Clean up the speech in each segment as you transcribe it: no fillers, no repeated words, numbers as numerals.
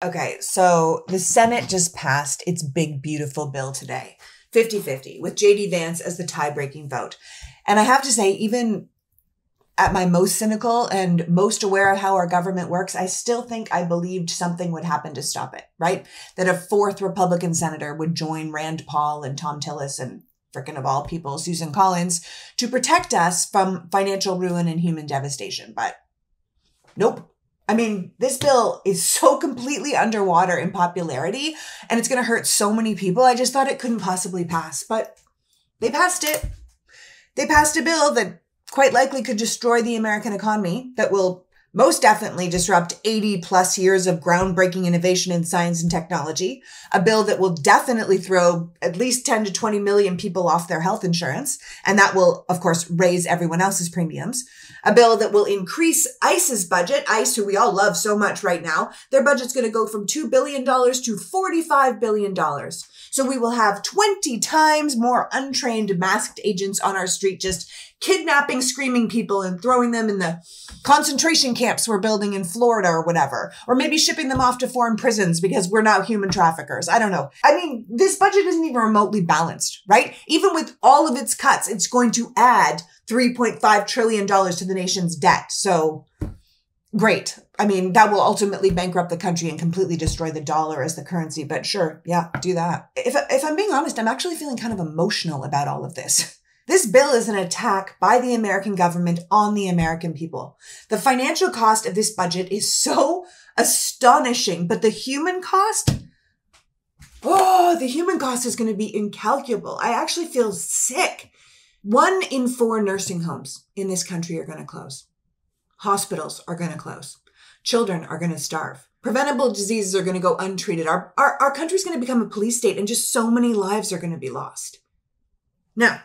Okay, so the Senate just passed its big, beautiful bill today, 50-50, with JD Vance as the tie-breaking vote. And I have to say, even at my most cynical and most aware of how our government works, I still think I believed something would happen to stop it, right? That a fourth Republican senator would join Rand Paul and Tom Tillis and frickin' of all people, Susan Collins, to protect us from financial ruin and human devastation. But nope. I mean, this bill is so completely underwater in popularity, and it's going to hurt so many people. I just thought it couldn't possibly pass, but they passed it. They passed a bill that quite likely could destroy the American economy, that will most definitely disrupt 80 plus years of groundbreaking innovation in science and technology, a bill that will definitely throw at least 10 to 20 million people off their health insurance, and that will, of course, raise everyone else's premiums, a bill that will increase ICE's budget, ICE, who we all love so much right now. Their budget's going to go from $2 billion to $45 billion. So we will have 20 times more untrained masked agents on our street just kidnapping screaming people and throwing them in the concentration camps we're building in Florida or whatever. Or maybe shipping them off to foreign prisons because we're now human traffickers. I don't know. I mean, this budget isn't even remotely balanced, right? Even with all of its cuts, it's going to add $3.5 trillion to the nation's debt. So great. I mean, that will ultimately bankrupt the country and completely destroy the dollar as the currency. But sure, yeah, do that. If I'm being honest, I'm actually feeling kind of emotional about all of this. This bill is an attack by the American government on the American people. The financial cost of this budget is so astonishing, but the human cost, the human cost is going to be incalculable. I actually feel sick. 1 in 4 nursing homes in this country are going to close. Hospitals are going to close. Children are going to starve. Preventable diseases are going to go untreated. Our country's going to become a police state, and just so many lives are going to be lost. Now,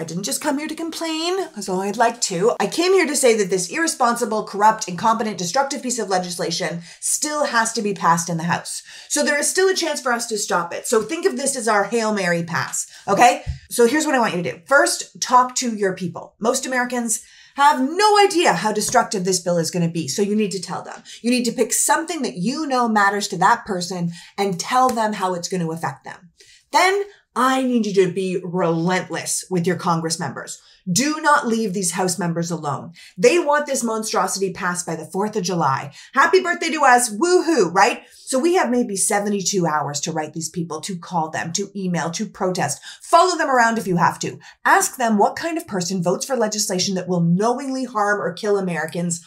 I didn't just come here to complain, as though I'd like to. I came here to say that this irresponsible, corrupt, incompetent, destructive piece of legislation still has to be passed in the House. So there is still a chance for us to stop it. So think of this as our Hail Mary pass, okay? So here's what I want you to do. First, talk to your people. Most Americans have no idea how destructive this bill is going to be. So you need to tell them. You need to pick something that you know matters to that person and tell them how it's going to affect them. Then I need you to be relentless with your Congress members. Do not leave these House members alone. They want this monstrosity passed by the 4th of July. Happy birthday to us. Woohoo, right? So we have maybe 72 hours to write these people, to call them, to email, to protest. Follow them around if you have to. Ask them what kind of person votes for legislation that will knowingly harm or kill Americans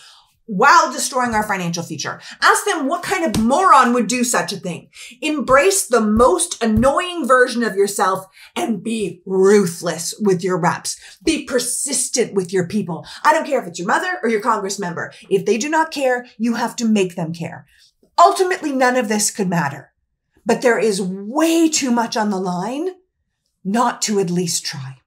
while destroying our financial future. Ask them what kind of moron would do such a thing. Embrace the most annoying version of yourself and be ruthless with your reps. Be persistent with your people. I don't care if it's your mother or your Congress member. If they do not care, you have to make them care. Ultimately, none of this could matter, but there is way too much on the line not to at least try.